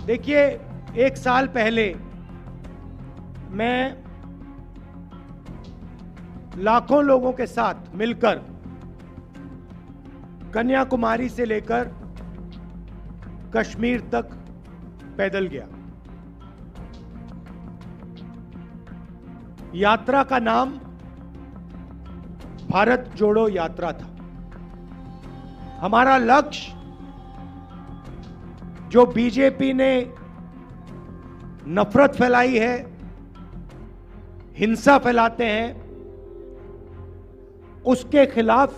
देखिए, एक साल पहले मैं लाखों लोगों के साथ मिलकर कन्याकुमारी से लेकर कश्मीर तक पैदल गया। यात्रा का नाम भारत जोड़ो यात्रा था। हमारा लक्ष्य, जो बीजेपी ने नफरत फैलाई है, हिंसा फैलाते हैं, उसके खिलाफ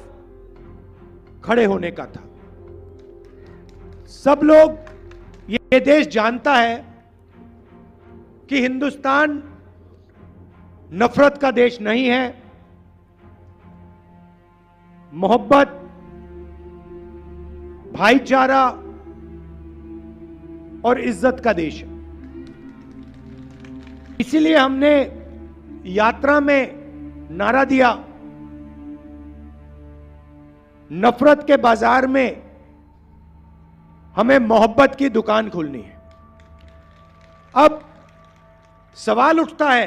खड़े होने का था। सब लोग, ये देश जानता है कि हिंदुस्तान नफरत का देश नहीं है, मोहब्बत, भाईचारा और इज्जत का देश है। इसीलिए हमने यात्रा में नारा दिया, नफरत के बाजार में हमें मोहब्बत की दुकान खोलनी है। अब सवाल उठता है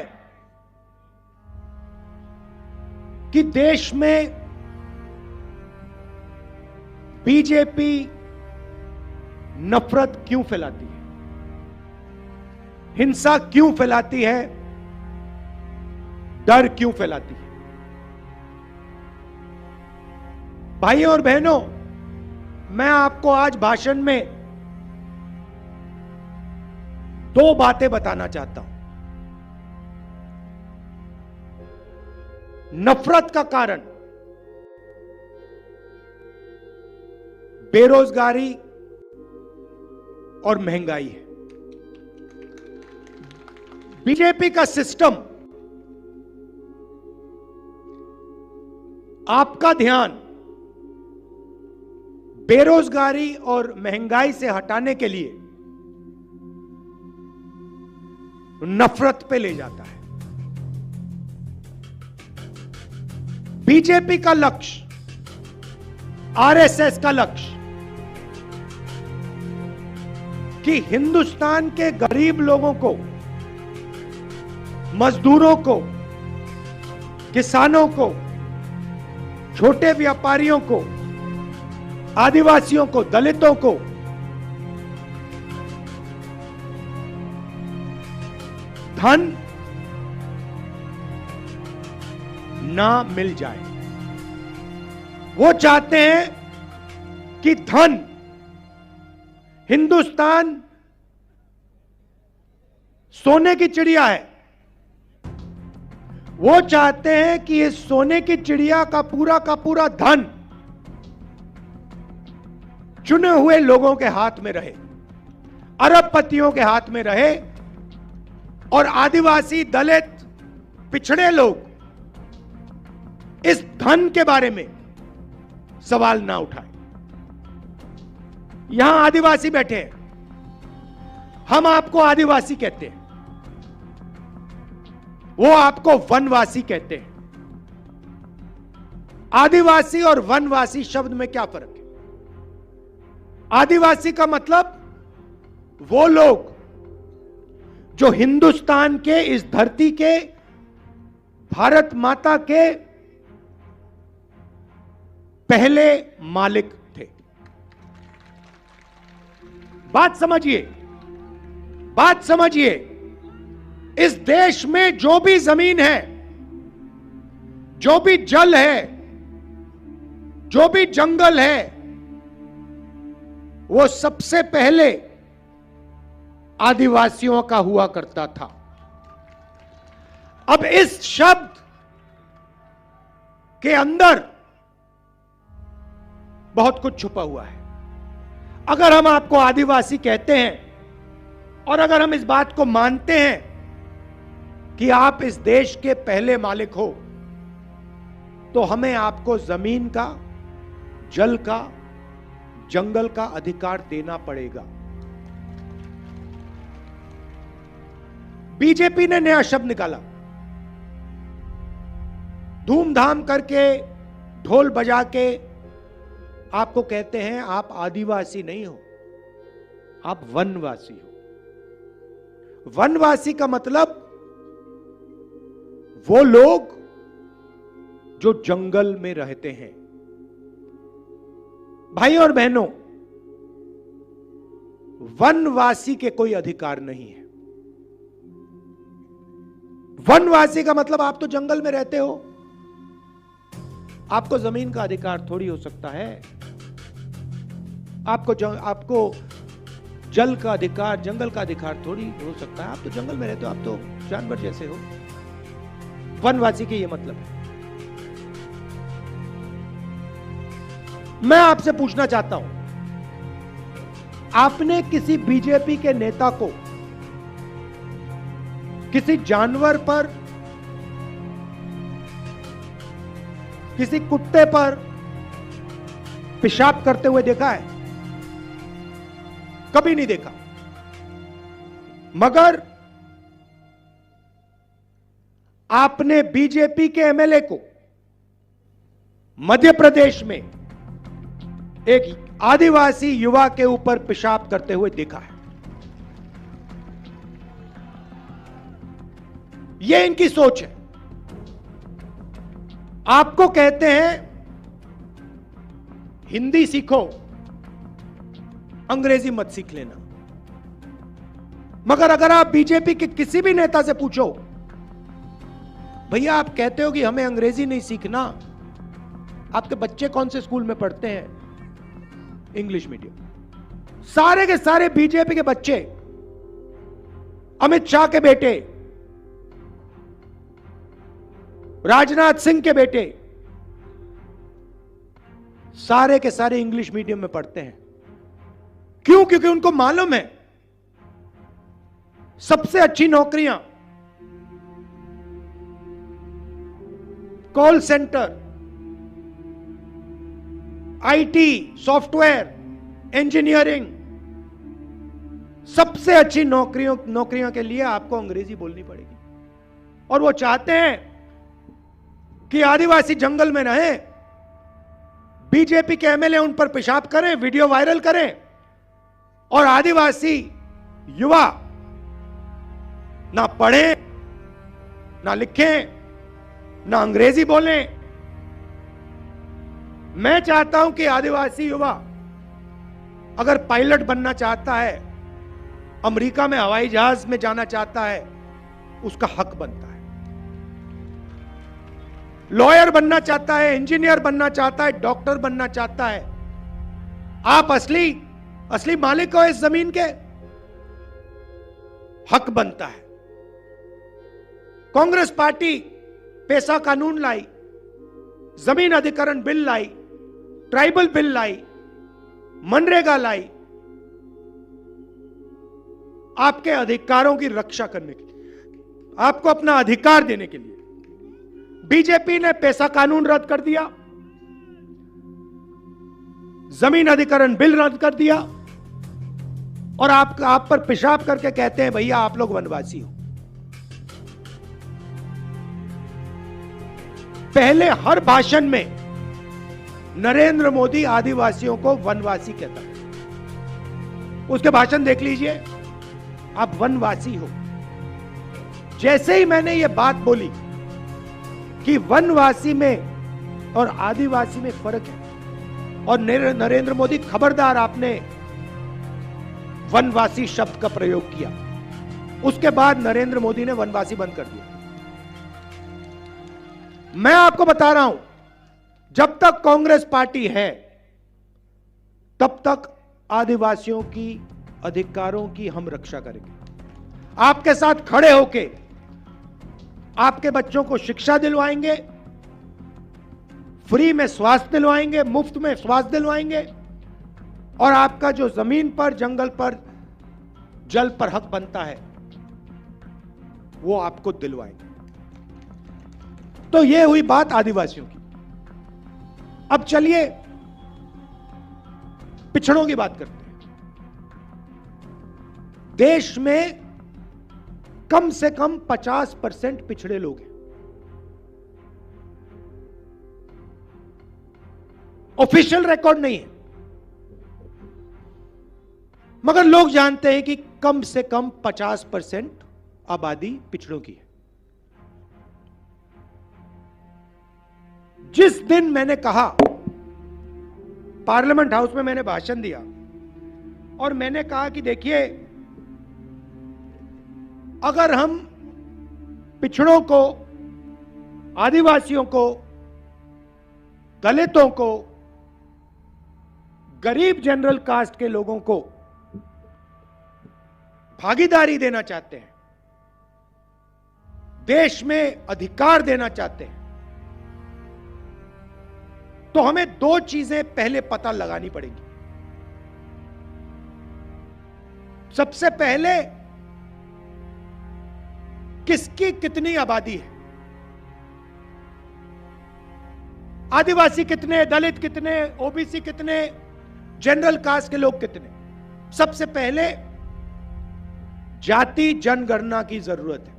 कि देश में बीजेपी नफरत क्यों फैलाती है, हिंसा क्यों फैलाती है, डर क्यों फैलाती है। भाइयों और बहनों, मैं आपको आज भाषण में दो बातें बताना चाहता हूं। नफरत का कारण बेरोजगारी और महंगाई है। बीजेपी का सिस्टम आपका ध्यान बेरोजगारी और महंगाई से हटाने के लिए नफरत पे ले जाता है। बीजेपी का लक्ष्य, आरएसएस का लक्ष्य कि हिंदुस्तान के गरीब लोगों को, मजदूरों को, किसानों को, छोटे व्यापारियों को, आदिवासियों को, दलितों को धन ना मिल जाए। वो चाहते हैं कि धन, हिंदुस्तान सोने की चिड़िया है, वो चाहते हैं कि इस सोने की चिड़िया का पूरा धन चुने हुए लोगों के हाथ में रहे, अरबपतियों के हाथ में रहे, और आदिवासी, दलित, पिछड़े लोग इस धन के बारे में सवाल ना उठाए। यहां आदिवासी बैठे हैं, हम आपको आदिवासी कहते हैं, वो आपको वनवासी कहते हैं। आदिवासी और वनवासी शब्द में क्या फर्क है? आदिवासी का मतलब वो लोग जो हिंदुस्तान के, इस धरती के, भारत माता के पहले मालिक थे। बात समझिए, बात समझिए। इस देश में जो भी जमीन है, जो भी जल है, जो भी जंगल है, वो सबसे पहले आदिवासियों का हुआ करता था। अब इस शब्द के अंदर बहुत कुछ छुपा हुआ है। अगर हम आपको आदिवासी कहते हैं और अगर हम इस बात को मानते हैं कि आप इस देश के पहले मालिक हो, तो हमें आपको जमीन का, जल का, जंगल का अधिकार देना पड़ेगा। बीजेपी ने नया शब्द निकाला, धूमधाम करके, ढोल बजा के आपको कहते हैं आप आदिवासी नहीं हो, आप वनवासी हो। वनवासी का मतलब वो लोग जो जंगल में रहते हैं। भाई और बहनों, वनवासी के कोई अधिकार नहीं है। वनवासी का मतलब आप तो जंगल में रहते हो, आपको जमीन का अधिकार थोड़ी हो सकता है। आपको जल का अधिकार, जंगल का अधिकार थोड़ी हो सकता है। आप तो जंगल में रहते हो, आप तो जानवर जैसे हो। वनवासी के ये मतलब है। मैं आपसे पूछना चाहता हूं, आपने किसी बीजेपी के नेता को किसी जानवर पर, किसी कुत्ते पर पेशाब करते हुए देखा है? कभी नहीं देखा। मगर आपने बीजेपी के एमएलए को मध्य प्रदेश में एक आदिवासी युवा के ऊपर पेशाब करते हुए देखा है। यह इनकी सोच है। आपको कहते हैं हिंदी सीखो, अंग्रेजी मत सीख लेना। मगर अगर आप बीजेपी के किसी भी नेता से पूछो, भैया आप कहते हो कि हमें अंग्रेजी नहीं सीखना, आपके बच्चे कौन से स्कूल में पढ़ते हैं? English medium. सारे के सारे बीजेपी के बच्चे, अमित शाह के बेटे, राजनाथ सिंह के बेटे, सारे के सारे इंग्लिश मीडियम में पढ़ते हैं। क्यों? क्योंकि उनको मालूम है सबसे अच्छी नौकरियां call centre, IT, software, engineering, सबसे अच्छी नौकरियों के लिए आपको अंग्रेजी बोलनी पड़ेगी। और वो चाहते हैं कि आदिवासी जंगल में रहें, बीजेपी के एमएलए उन पर पेशाब करें, वीडियो वायरल करें, और आदिवासी युवा ना पढ़ें, ना लिखें, ना अंग्रेजी बोलें। मैं चाहता हूं कि आदिवासी युवा अगर पायलट बनना चाहता है, अमेरिका में हवाई जहाज में जाना चाहता है, उसका हक बनता है। लॉयर बनना चाहता है, इंजीनियर बनना चाहता है, डॉक्टर बनना चाहता है, आप असली मालिक हो इस जमीन के, हक बनता है। कांग्रेस पार्टी पैसा कानून लाई, जमीन अधिग्रहण बिल लाई, ट्राइबल बिल लाई, मनरेगा लाई, आपके अधिकारों की रक्षा करने के लिए, आपको अपना अधिकार देने के लिए। बीजेपी ने पैसा कानून रद्द कर दिया, जमीन अधिग्रहण बिल रद्द कर दिया, और आप पर पेशाब करके कहते हैं भैया आप लोग वनवासी हो। पहले हर भाषण में नरेंद्र मोदी आदिवासियों को वनवासी कहता है। उसके भाषण देख लीजिए, आप वनवासी हो। जैसे ही मैंने यह बात बोली कि वनवासी में और आदिवासी में फर्क है, और नरेंद्र मोदी खबरदार आपने वनवासी शब्द का प्रयोग किया, उसके बाद नरेंद्र मोदी ने वनवासी बंद कर दिया। मैं आपको बता रहा हूं, जब तक कांग्रेस पार्टी है तब तक आदिवासियों की अधिकारों की हम रक्षा करेंगे। आपके साथ खड़े होके आपके बच्चों को शिक्षा दिलवाएंगे, फ्री में स्वास्थ्य दिलवाएंगे, मुफ्त में स्वास्थ्य दिलवाएंगे, और आपका जो जमीन पर, जंगल पर, जल पर हक बनता है वो आपको दिलवाएंगे। तो ये हुई बात आदिवासियों की। अब चलिए पिछड़ों की बात करते हैं। देश में कम से कम 50% पिछड़े लोग हैं। ऑफिशियल रिकॉर्ड नहीं है, मगर लोग जानते हैं कि कम से कम 50% आबादी पिछड़ों की है। जिस दिन मैंने कहा, पार्लियामेंट हाउस में मैंने भाषण दिया और मैंने कहा कि देखिए, अगर हम पिछड़ों को, आदिवासियों को, दलितों को, गरीब जनरल कास्ट के लोगों को भागीदारी देना चाहते हैं, देश में अधिकार देना चाहते हैं, तो हमें दो चीजें पहले पता लगानी पड़ेंगी। सबसे पहले, किसकी कितनी आबादी है, आदिवासी कितने, दलित कितने, ओबीसी कितने, जनरल कास्ट के लोग कितने। सबसे पहले जाति जनगणना की जरूरत है।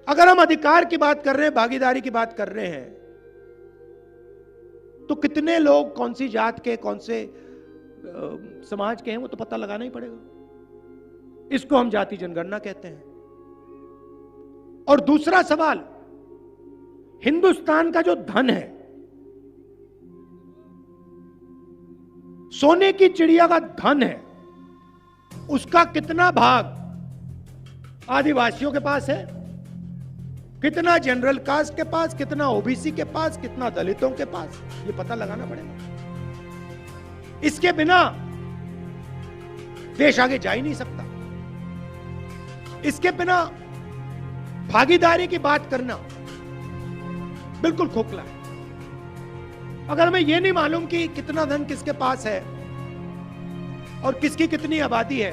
अगर हम अधिकार की बात कर रहे हैं, भागीदारी की बात कर रहे हैं, तो कितने लोग कौन सी जात के, कौन से समाज के हैं, वो तो पता लगाना ही पड़ेगा। इसको हम जाति जनगणना कहते हैं। और दूसरा सवाल, हिंदुस्तान का जो धन है, सोने की चिड़िया का धन है, उसका कितना भाग आदिवासियों के पास है, कितना जनरल कास्ट के पास, कितना ओबीसी के पास, कितना दलितों के पास, ये पता लगाना पड़ेगा। इसके बिना देश आगे जा ही नहीं सकता। इसके बिना भागीदारी की बात करना बिल्कुल खोखला है। अगर हमें यह नहीं मालूम कि कितना धन किसके पास है और किसकी कितनी आबादी है,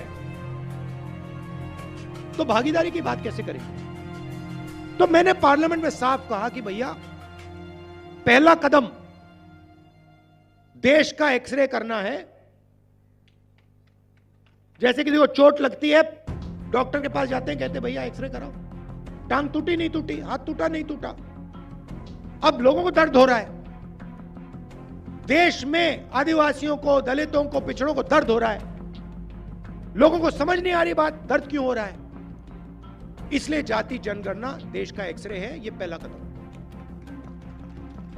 तो भागीदारी की बात कैसे करेंगे? तो मैंने पार्लियामेंट में साफ कहा कि भैया, पहला कदम देश का एक्सरे करना है। जैसे किसी को चोट लगती है, डॉक्टर के पास जाते हैं, कहते हैं भैया एक्सरे कराओ, टांग टूटी नहीं टूटी, हाथ टूटा नहीं टूटा। अब लोगों को दर्द हो रहा है, देश में आदिवासियों को, दलितों को, पिछड़ों को दर्द हो रहा है। लोगों को समझ नहीं आ रही बात, दर्द क्यों हो रहा है। इसलिए जाति जनगणना देश का एक्सरे है, यह पहला कदम।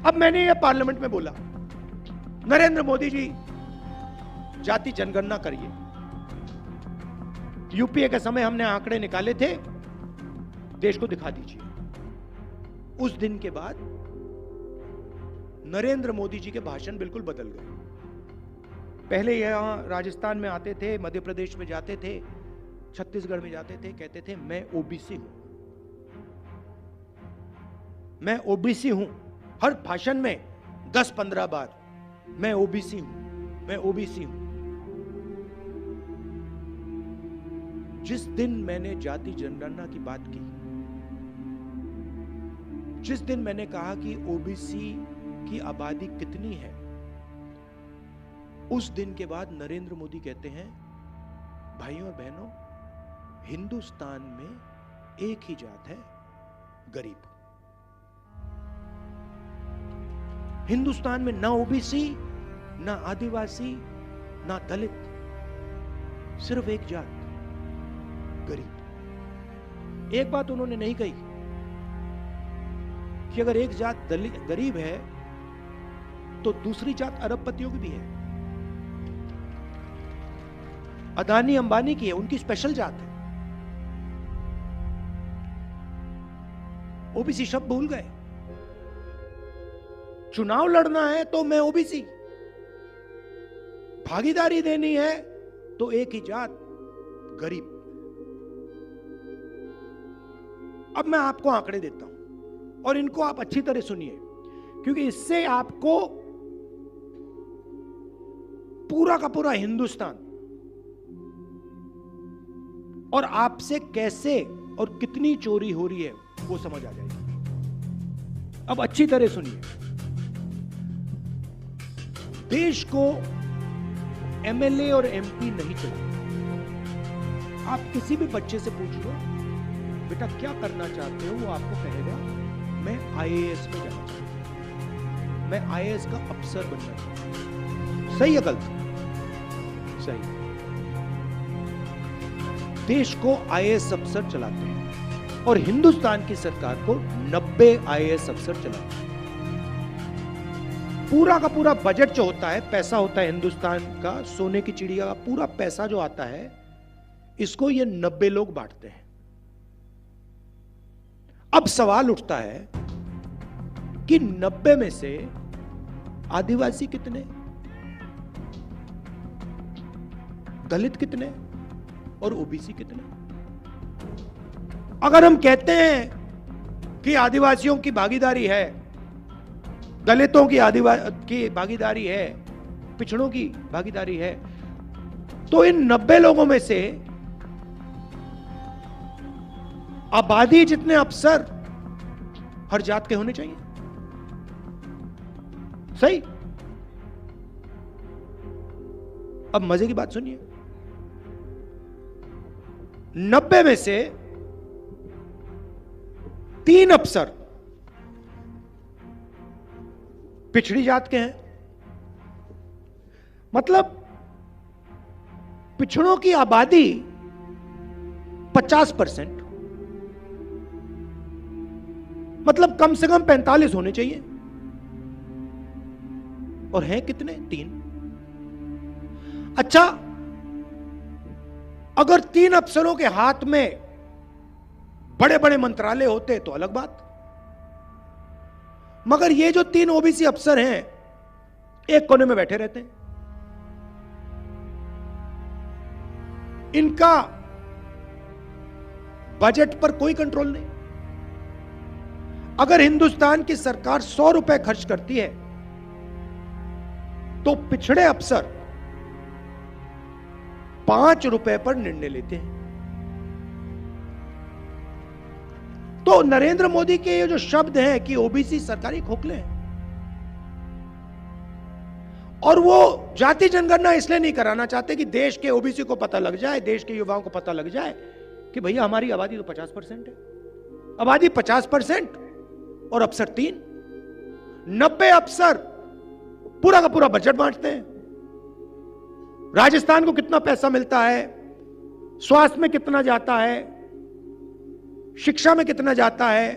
अब मैंने यह पार्लियामेंट में बोला, नरेंद्र मोदी जी जाति जनगणना करिए। यूपीए के समय हमने आंकड़े निकाले थे, देश को दिखा दीजिए। उस दिन के बाद नरेंद्र मोदी जी के भाषण बिल्कुल बदल गए। पहले यहां राजस्थान में आते थे, मध्य प्रदेश में जाते थे, छत्तीसगढ़ में जाते थे, कहते थे मैं ओबीसी हूं, मैं ओबीसी हूं। हर भाषण में 10-15 बार मैं ओबीसी हूं, मैं ओबीसी हूं। जिस दिन मैंने जाति जनगणना की बात की, जिस दिन मैंने कहा कि ओबीसी की आबादी कितनी है, उस दिन के बाद नरेंद्र मोदी कहते हैं, भाइयों और बहनों, हिंदुस्तान में एक ही जात है, गरीब। हिंदुस्तान में ना ओबीसी, ना आदिवासी, ना दलित, सिर्फ एक जात, गरीब। एक बात उन्होंने नहीं कही कि अगर एक जात गरीब है तो दूसरी जात अरबपतियों की भी है, अदानी अंबानी की है, उनकी स्पेशल जात है। ओबीसी शब्द भूल गए। चुनाव लड़ना है तो मैं ओबीसी, भागीदारी देनी है तो एक ही जात, गरीब। अब मैं आपको आंकड़े देता हूं और इनको आप अच्छी तरह सुनिए, क्योंकि इससे आपको पूरा का पूरा हिंदुस्तान और आपसे कैसे और कितनी चोरी हो रही है वो समझ आ जाएगी। अब अच्छी तरह सुनिए। देश को एमएलए और एमपी नहीं चलाते। आप किसी भी बच्चे से पूछ लो, बेटा क्या करना चाहते हो, वो आपको कहेगा मैं आईएएस में जाना चाहता हूं, मैं आईएएस का अफसर बनना चाहता हूं। सही है गलत? सही। देश को आईएएस अफसर चलाते हैं और हिंदुस्तान की सरकार को 90 आईएएस अफसर चलाते हैं। पूरा का पूरा बजट जो होता है, पैसा होता है हिंदुस्तान का, सोने की चिड़िया का पूरा पैसा जो आता है, इसको ये 90 लोग बांटते हैं। अब सवाल उठता है कि 90 में से आदिवासी कितने, दलित कितने और ओबीसी कितने? अगर हम कहते हैं कि आदिवासियों की भागीदारी है, दलितों की भागीदारी है, पिछड़ों की भागीदारी है, तो इन 90 लोगों में से आबादी जितने अफसर हर जात के होने चाहिए। सही। अब मजे की बात सुनिए, 90 में से 3 अफसर पिछड़ी जात के हैं। मतलब पिछड़ों की आबादी 50%, मतलब कम से कम 45 होने चाहिए, और हैं कितने? 3। अच्छा, अगर 3 अफसरों के हाथ में बड़े बड़े मंत्रालय होते तो अलग बात, मगर ये जो 3 ओबीसी अफसर हैं एक कोने में बैठे रहते हैं। इनका बजट पर कोई कंट्रोल नहीं। अगर हिंदुस्तान की सरकार 100 रुपए खर्च करती है तो पिछड़े अफसर 5 रुपए पर निर्णय लेते हैं। तो नरेंद्र मोदी के ये जो शब्द हैं कि ओबीसी सरकारी खोखले हैं, और वो जाति जनगणना इसलिए नहीं कराना चाहते कि देश के ओबीसी को पता लग जाए, देश के युवाओं को पता लग जाए कि भैया हमारी आबादी तो 50% है। आबादी 50% और अफसर 3, 90 अफसर पूरा का पूरा बजट बांटते हैं। राजस्थान को कितना पैसा मिलता है, स्वास्थ्य में कितना जाता है, शिक्षा में कितना जाता है,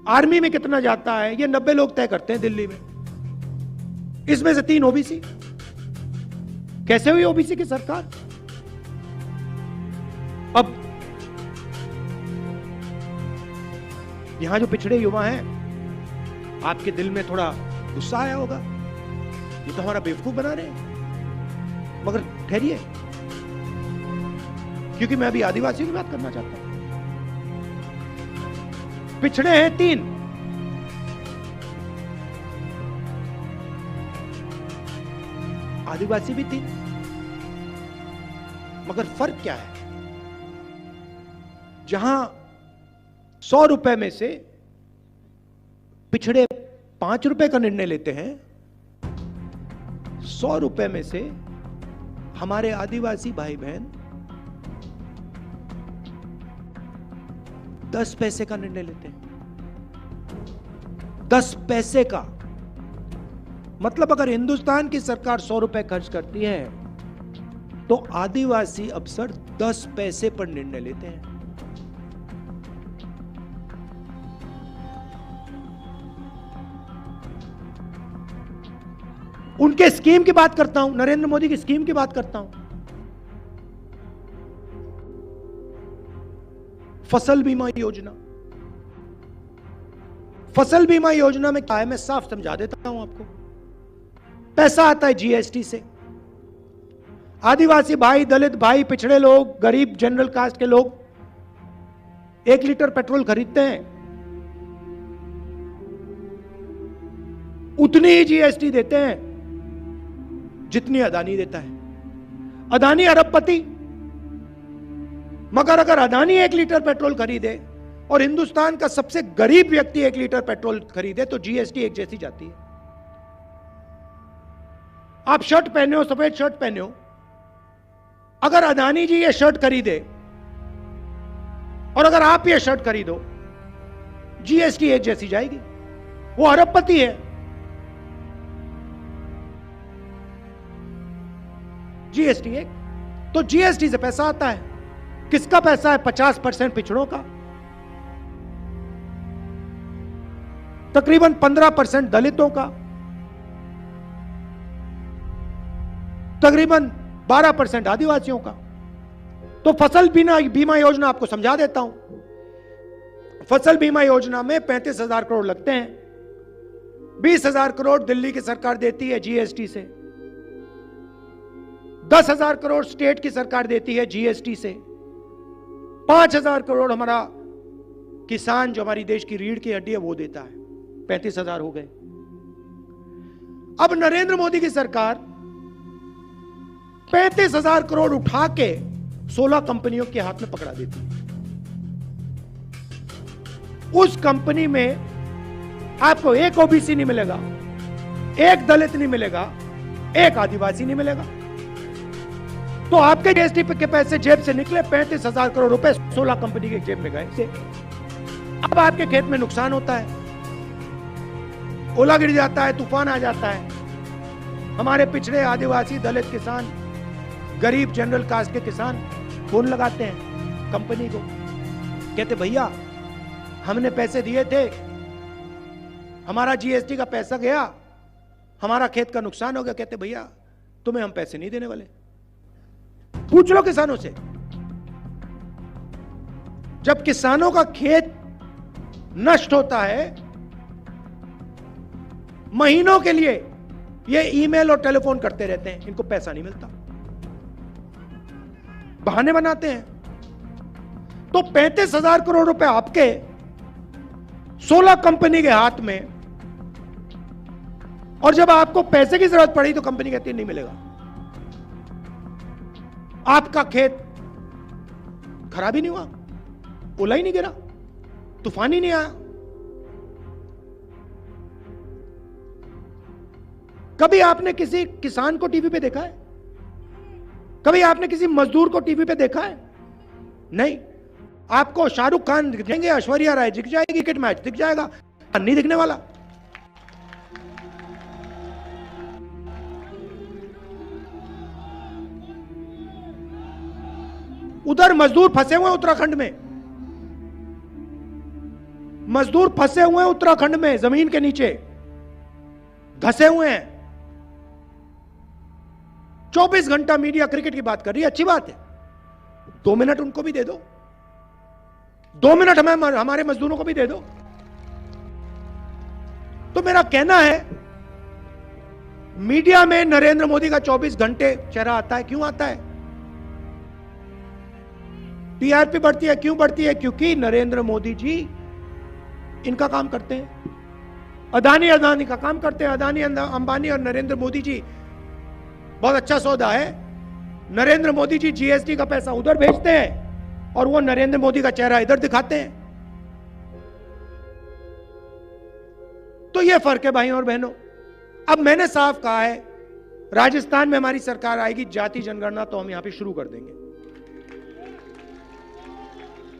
आर्मी में कितना जाता है, ये 90 लोग तय करते हैं दिल्ली में। इसमें से 3 ओबीसी। कैसे हुई ओबीसी की सरकार? अब यहां जो पिछड़े युवा हैं, आपके दिल में थोड़ा गुस्सा आया होगा, ये तो हमारा बेवकूफ बना रहे हैं। मगर ठहरिए, क्योंकि मैं अभी आदिवासियों की बात करना चाहता हूं। पिछड़े हैं 3, आदिवासी भी 3, मगर फर्क क्या है? जहां 100 रुपए में से पिछड़े 5 रुपए का निर्णय लेते हैं, 100 रुपए में से हमारे आदिवासी भाई बहन 10 पैसे का निर्णय लेते हैं। 10 पैसे का मतलब अगर हिंदुस्तान की सरकार 100 रुपए खर्च करती है तो आदिवासी अफसर 10 पैसे पर निर्णय लेते हैं। उनके स्कीम की बात करता हूं, नरेंद्र मोदी की स्कीम की बात करता हूं। फसल बीमा योजना। फसल बीमा योजना में क्या है, मैं साफ समझा देता हूं आपको। पैसा आता है जीएसटी से। आदिवासी भाई, दलित भाई, पिछड़े लोग, गरीब, जनरल कास्ट के लोग 1 लीटर पेट्रोल खरीदते हैं, उतनी ही जीएसटी देते हैं जितनी अदानी देता है। अदानी अरबपति, मगर अगर अदानी 1 लीटर पेट्रोल खरीदे और हिंदुस्तान का सबसे गरीब व्यक्ति 1 लीटर पेट्रोल खरीदे तो जीएसटी एक जैसी जाती है। आप शर्ट पहने हो, सफेद शर्ट पहने हो, अगर अदानी जी ये शर्ट खरीदे और अगर आप ये शर्ट खरीदो, जीएसटी एक जैसी जाएगी। वो अरबपति है। जीएसटी एक, तो जीएसटी से पैसा आता है। किसका पैसा है? 50% पिछड़ों का, तकरीबन 15% दलितों का, तकरीबन 12% आदिवासियों का। तो फसल बीमा योजना आपको समझा देता हूं। फसल बीमा योजना में 35,000 करोड़ लगते हैं। 20,000 करोड़ दिल्ली की सरकार देती है जीएसटी से, 10,000 करोड़ स्टेट की सरकार देती है जीएसटी से, 5,000 करोड़ हमारा किसान जो हमारी देश की रीढ़ की हड्डी है वो देता है। 35,000 हो गए। अब नरेंद्र मोदी की सरकार 35,000 करोड़ उठा के 16 कंपनियों के हाथ में पकड़ा देती है। उस कंपनी में आपको एक ओबीसी नहीं मिलेगा, एक दलित नहीं मिलेगा, एक आदिवासी नहीं मिलेगा। तो आपके जीएसटी के पैसे जेब से निकले, 35,000 करोड़ रुपए 16 कंपनी के जेब में गए। अब आपके खेत में नुकसान होता है, ओला गिर जाता है, तूफान आ जाता है। हमारे पिछड़े आदिवासी दलित किसान, गरीब जनरल कास्ट के किसान फोन लगाते हैं कंपनी को, कहते भैया हमने पैसे दिए थे, हमारा जीएसटी का पैसा गया, हमारा खेत का नुकसान हो गया। कहते भैया तुम्हें हम पैसे नहीं देने वाले। पूछ लो किसानों से। जब किसानों का खेत नष्ट होता है, महीनों के लिए ये ईमेल और टेलीफोन करते रहते हैं, इनको पैसा नहीं मिलता, बहाने बनाते हैं। तो 35,000 करोड़ रुपए आपके 16 कंपनी के हाथ में, और जब आपको पैसे की जरूरत पड़ी तो कंपनी कहती है नहीं मिलेगा। आपका खेत खराब ही नहीं हुआ, ओला ही नहीं गिरा, तूफान ही नहीं आया। कभी आपने किसी किसान को टीवी पे देखा है? कभी आपने किसी मजदूर को टीवी पे देखा है? नहीं। आपको शाहरुख खान दिख जाएंगे, ऐश्वर्या राय दिख जाएगी, क्रिकेट मैच दिख जाएगा, नहीं दिखने वाला। उधर मजदूर फंसे हुए हैं उत्तराखंड में, मजदूर फंसे हुए हैं उत्तराखंड में, जमीन के नीचे धंसे हुए हैं। 24 घंटा मीडिया क्रिकेट की बात कर रही है, अच्छी बात है। 2 मिनट उनको भी दे दो, 2 मिनट हमारे मजदूरों को भी दे दो। तो मेरा कहना है, मीडिया में नरेंद्र मोदी का 24 घंटे चेहरा आता है। क्यों आता है? टीआरपी बढ़ती है। क्यों बढ़ती है? क्योंकि नरेंद्र मोदी जी इनका काम करते हैं, अदानी का काम करते हैं। अदानी, अंबानी और नरेंद्र मोदी जी बहुत अच्छा सौदा है। नरेंद्र मोदी जी जीएसटी का पैसा उधर भेजते हैं और वो नरेंद्र मोदी का चेहरा इधर दिखाते हैं। तो ये फर्क है भाइयों और बहनों। अब मैंने साफ कहा है, राजस्थान में हमारी सरकार आएगी, जाति जनगणना तो हम यहां पे शुरू कर देंगे।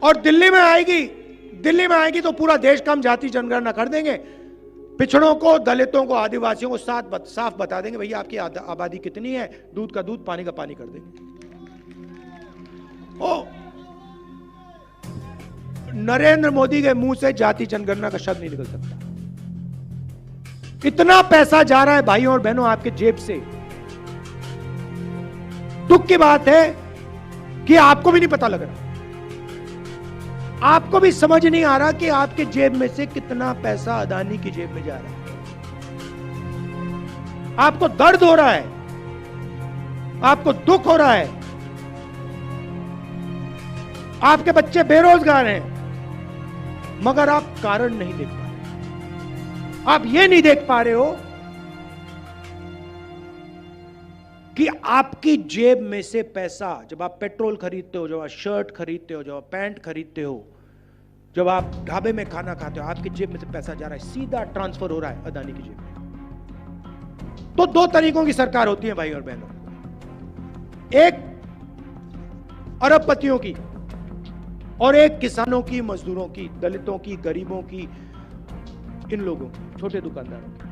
और दिल्ली में आएगी तो पूरा देश का हम जाति जनगणना कर देंगे। पिछड़ों को, दलितों को, आदिवासियों को साफ बता देंगे, भैया आपकी आबादी कितनी है, दूध का दूध, पानी का पानी कर देंगे। नरेंद्र मोदी के मुंह से जाति जनगणना का शब्द नहीं निकल सकता। इतना पैसा जा रहा है भाइयों और बहनों आपके जेब से। दुख की बात है कि आपको भी नहीं पता लग रहा, आपको भी समझ नहीं आ रहा कि आपके जेब में से कितना पैसा अदानी की जेब में जा रहा है। आपको दर्द हो रहा है, आपको दुख हो रहा है, आपके बच्चे बेरोजगार हैं, मगर आप कारण नहीं देख पा रहे। आप ये नहीं देख पा रहे हो कि आपकी जेब में से पैसा, जब आप पेट्रोल खरीदते हो, जब आप शर्ट खरीदते हो, जब आप पैंट खरीदते हो, जब आप ढाबे में खाना खाते हो, आपकी जेब में से पैसा जा रहा है, सीधा ट्रांसफर हो रहा है अदानी की जेब में। तो 2 तरीकों की सरकार होती है भाई और बहनों, एक अरबपतियों की और एक किसानों की, मजदूरों की, दलितों की, गरीबों की, इन लोगों की, छोटे दुकानदारों की।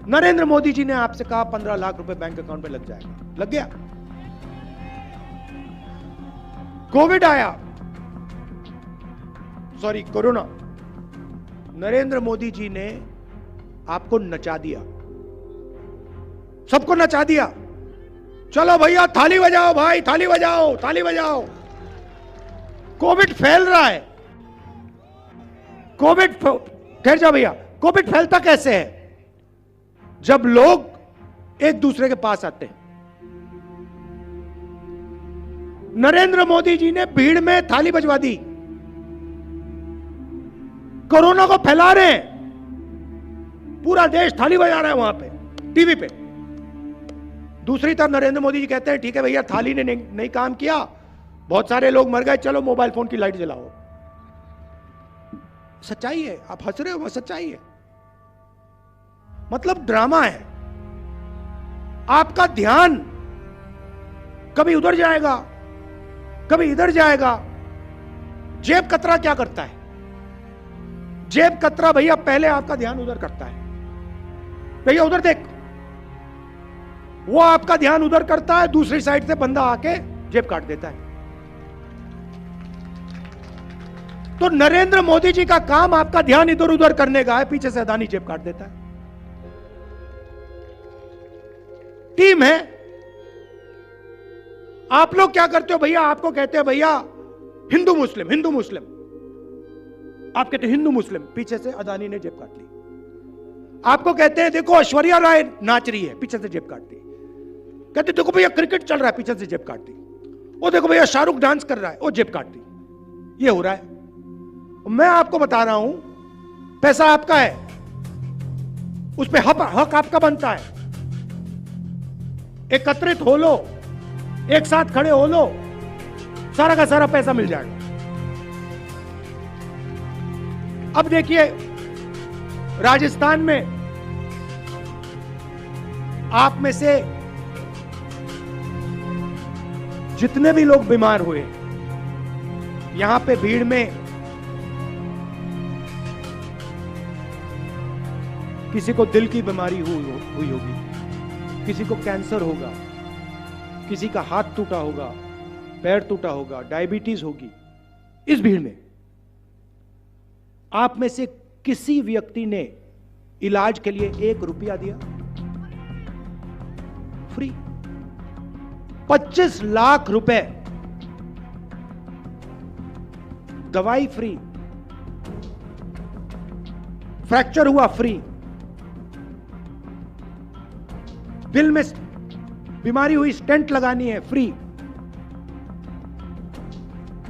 नरेंद्र मोदी जी ने आपसे कहा 15 लाख रुपए बैंक अकाउंट में लग जाएगा, लग गया। कोविड आया, सॉरी कोरोना, नरेंद्र मोदी जी ने आपको नचा दिया, सबको नचा दिया। चलो भैया थाली बजाओ, भाई थाली बजाओ, थाली बजाओ। कोविड फैल रहा है। कोविड, ठहर जाओ भैया, कोविड फैलता कैसे है? जब लोग एक दूसरे के पास आते हैं। नरेंद्र मोदी जी ने भीड़ में थाली बजवा दी, कोरोना को फैला रहे हैं, पूरा देश थाली बजा रहा है वहां पे टीवी पे। दूसरी तरफ नरेंद्र मोदी जी कहते हैं ठीक है भैया थाली ने नहीं काम किया, बहुत सारे लोग मर गए, चलो मोबाइल फोन की लाइट जलाओ। सच्चाई है, आप हंस रहे हो, सच्चाई है। मतलब ड्रामा है। आपका ध्यान कभी उधर जाएगा, कभी इधर जाएगा। जेब कतरा क्या करता है? जेब कतरा भैया पहले आपका ध्यान उधर करता है, भैया उधर देख, वो आपका ध्यान उधर करता है, दूसरी साइड से बंदा आके जेब काट देता है। तो नरेंद्र मोदी जी का काम आपका ध्यान इधर उधर करने का है, पीछे से अदानी जेब काट देता है। टीम है। आप लोग क्या करते हो भैया? आपको कहते हैं भैया हिंदू मुस्लिम, हिंदू मुस्लिम, आप कहते हिंदू मुस्लिम, पीछे से अदानी ने जेब काट ली। आपको कहते हैं देखो ऐश्वर्या राय नाच रही है, पीछे से जेब काट दी। कहते देखो भैया क्रिकेट चल रहा है, पीछे से जेब काट दी। वो देखो भैया शाहरुख डांस कर रहा है, वो जेब काट दी। ये हो रहा है। मैं आपको बता रहा हूं, पैसा आपका है, उस पर हक आपका बनता है। एकत्रित हो लो, एक साथ खड़े हो लो, सारा का सारा पैसा मिल जाएगा। अब देखिए राजस्थान में आप में से जितने भी लोग बीमार हुए, यहां पे भीड़ में किसी को दिल की बीमारी हुई होगी, किसी को कैंसर होगा, किसी का हाथ टूटा होगा, पैर टूटा होगा, डायबिटीज होगी। इस भीड़ में आप में से किसी व्यक्ति ने इलाज के लिए 1 रुपया दिया? फ्री। 25 लाख रुपए दवाई फ्री, फ्रैक्चर हुआ फ्री, दिल में बीमारी हुई स्टेंट लगानी है फ्री,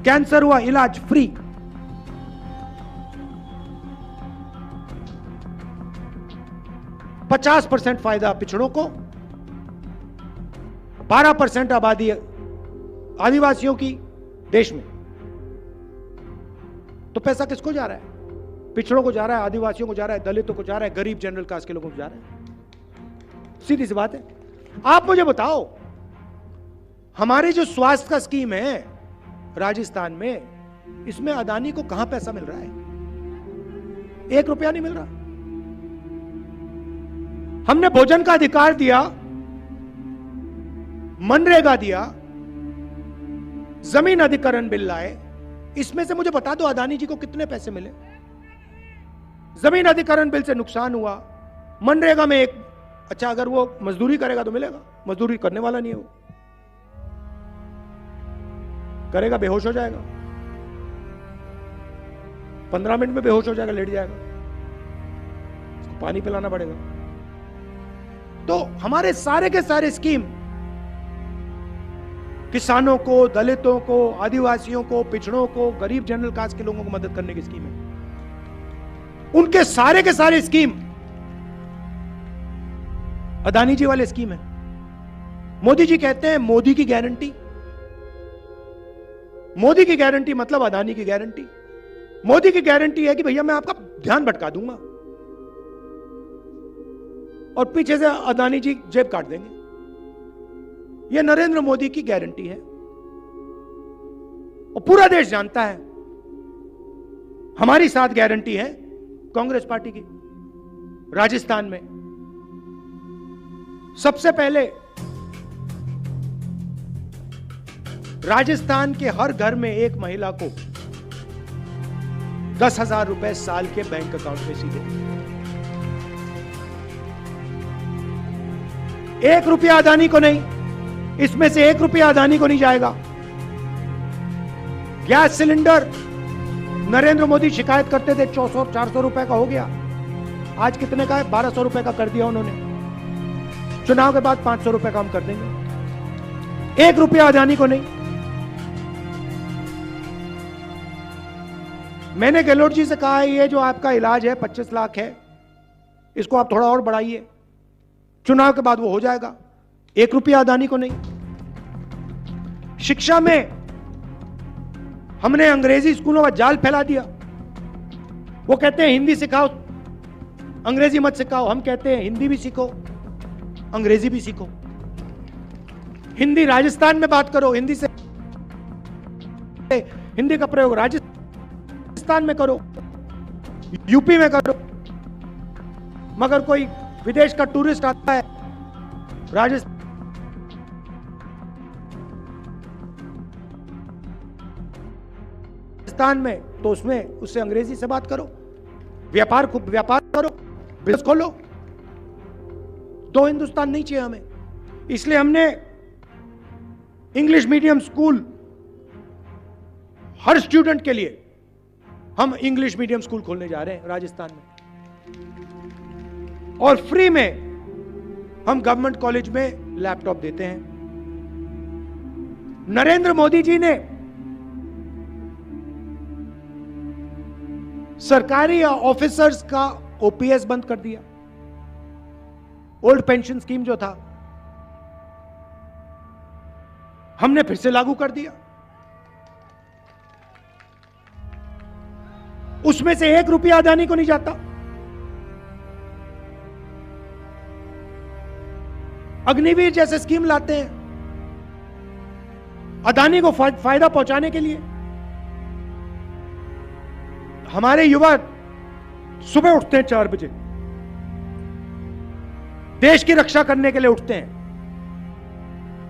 कैंसर हुआ इलाज फ्री। %50 फायदा पिछड़ों को, 12% आबादी आदिवासियों की देश में। तो पैसा किसको जा रहा है? पिछड़ों को जा रहा है, आदिवासियों को जा रहा है, दलितों को जा रहा है, गरीब जनरल कास्ट के लोगों को जा रहा है। सीधी सी बात है। आप मुझे बताओ, हमारी जो स्वास्थ्य का स्कीम है राजस्थान में, इसमें अदानी को कहां पैसा मिल रहा है? 1 रुपया नहीं मिल रहा। हमने भोजन का अधिकार दिया, मनरेगा दिया, जमीन अधिकरण बिल लाए, इसमें से मुझे बता दो अदानी जी को कितने पैसे मिले? जमीन अधिकरण बिल से नुकसान हुआ, मनरेगा में एक, अच्छा अगर वो मजदूरी करेगा तो मिलेगा, मजदूरी करने वाला नहीं है, वो करेगा बेहोश हो जाएगा, 15 मिनट में बेहोश हो जाएगा, लेट जाएगा, उसको पानी पिलाना पड़ेगा। तो हमारे सारे के सारे स्कीम किसानों को, दलितों को, आदिवासियों को, पिछड़ों को, गरीब जनरल कास्ट के लोगों को मदद करने की स्कीम है। उनके सारे के सारे स्कीम अदानी जी वाले स्कीम है। मोदी जी कहते हैं मोदी की गारंटी। मोदी की गारंटी मतलब अदानी की गारंटी। मोदी की गारंटी है कि भैया मैं आपका ध्यान भटका दूंगा, और पीछे से अदानी जी जेब काट देंगे। यह नरेंद्र मोदी की गारंटी है, और पूरा देश जानता है। हमारी साथ गारंटी है कांग्रेस पार्टी की राजस्थान में। सबसे पहले राजस्थान के हर घर में एक महिला को 10,000 रुपए साल के बैंक अकाउंट में सीधे, 1 रुपया अदानी को नहीं, इसमें से 1 रुपया अदानी को नहीं जाएगा। गैस सिलेंडर नरेंद्र मोदी शिकायत करते थे 400 रुपए का हो गया, आज कितने का है? 1200 रुपए का कर दिया उन्होंने। चुनाव के बाद 500 रुपए का हम कर देंगे, 1 रुपया अदानी को नहीं। मैंने गहलोत जी से कहा है ये जो आपका इलाज है 25 लाख है, इसको आप थोड़ा और बढ़ाइए, चुनाव के बाद वो हो जाएगा, 1 रुपया अदानी को नहीं। शिक्षा में हमने अंग्रेजी स्कूलों का जाल फैला दिया। वो कहते हैं हिंदी सिखाओ, अंग्रेजी मत सिखाओ। हम कहते हैं हिंदी भी सीखो, अंग्रेजी भी सीखो। हिंदी राजस्थान में बात करो, हिंदी से हिंदी का प्रयोग राजस्थान में करो, यूपी में करो। मगर कोई विदेश का टूरिस्ट आता है राजस्थान में, तो उसमें उससे अंग्रेजी से बात करो, व्यापार करो, बिजनेस खोलो। 2 हिंदुस्तान नहीं चाहिए हमें। इसलिए हमने इंग्लिश मीडियम स्कूल हर स्टूडेंट के लिए हम इंग्लिश मीडियम स्कूल खोलने जा रहे हैं राजस्थान में, और फ्री में हम गवर्नमेंट कॉलेज में लैपटॉप देते हैं। नरेंद्र मोदी जी ने सरकारी ऑफिसर्स का ओपीएस बंद कर दिया। ओल्ड पेंशन स्कीम जो था हमने फिर से लागू कर दिया। उसमें से 1 रुपया अदानी को नहीं जाता। अग्निवीर जैसे स्कीम लाते हैं अदानी को फायदा पहुंचाने के लिए। हमारे युवा सुबह उठते हैं 4 बजे, देश की रक्षा करने के लिए उठते हैं।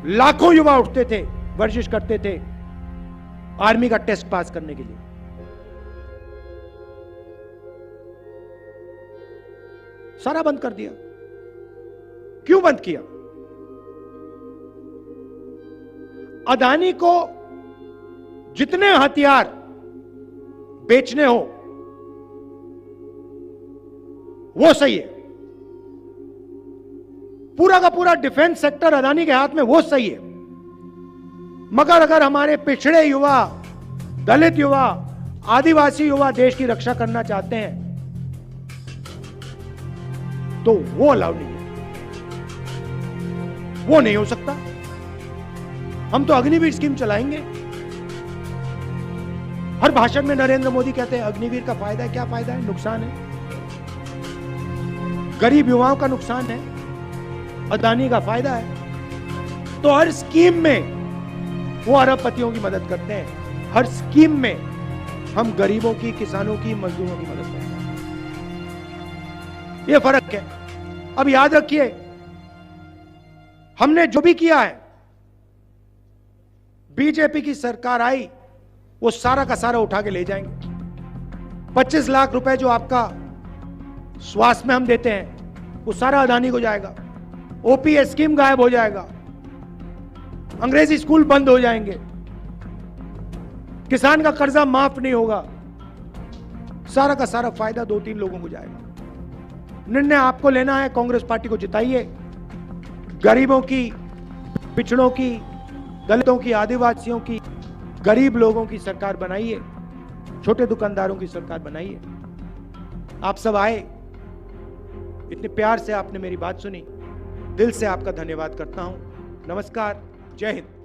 लाखों युवा उठते थे, वर्जिश करते थे आर्मी का टेस्ट पास करने के लिए। सारा बंद कर दिया। क्यों बंद किया? अदानी को जितने हथियार बेचने हो वो सही है, पूरा का पूरा डिफेंस सेक्टर अदानी के हाथ में, वो सही है। मगर अगर हमारे पिछड़े युवा, दलित युवा, आदिवासी युवा देश की रक्षा करना चाहते हैं तो वो अलाउ नहीं है, वो नहीं हो सकता। हम तो अग्निवीर स्कीम चलाएंगे। हर भाषण में नरेंद्र मोदी कहते हैं अग्निवीर का फायदा है। क्या फायदा है? नुकसान है, गरीब युवाओं का नुकसान है, अदानी का फायदा है। तो हर स्कीम में वो अरबपतियों की मदद करते हैं, हर स्कीम में हम गरीबों की, किसानों की, मजदूरों की मदद करते हैं। ये फर्क है। अब याद रखिए, हमने जो भी किया है, बीजेपी की सरकार आई वो सारा का सारा उठा के ले जाएंगे। 25 लाख रुपए जो आपका स्वास्थ्य में हम देते हैं वो सारा अदानी को जाएगा। ओपीएस स्कीम गायब हो जाएगा, अंग्रेजी स्कूल बंद हो जाएंगे, किसान का कर्जा माफ नहीं होगा, सारा का सारा फायदा 2-3 लोगों को जाएगा। निर्णय आपको लेना है। कांग्रेस पार्टी को जिताइए, गरीबों की, पिछड़ों की, दलितों की, आदिवासियों की, गरीब लोगों की सरकार बनाइए, छोटे दुकानदारों की सरकार बनाइए। आप सब आए, इतने प्यार से आपने मेरी बात सुनी, दिल से आपका धन्यवाद करता हूं। नमस्कार, जय हिंद।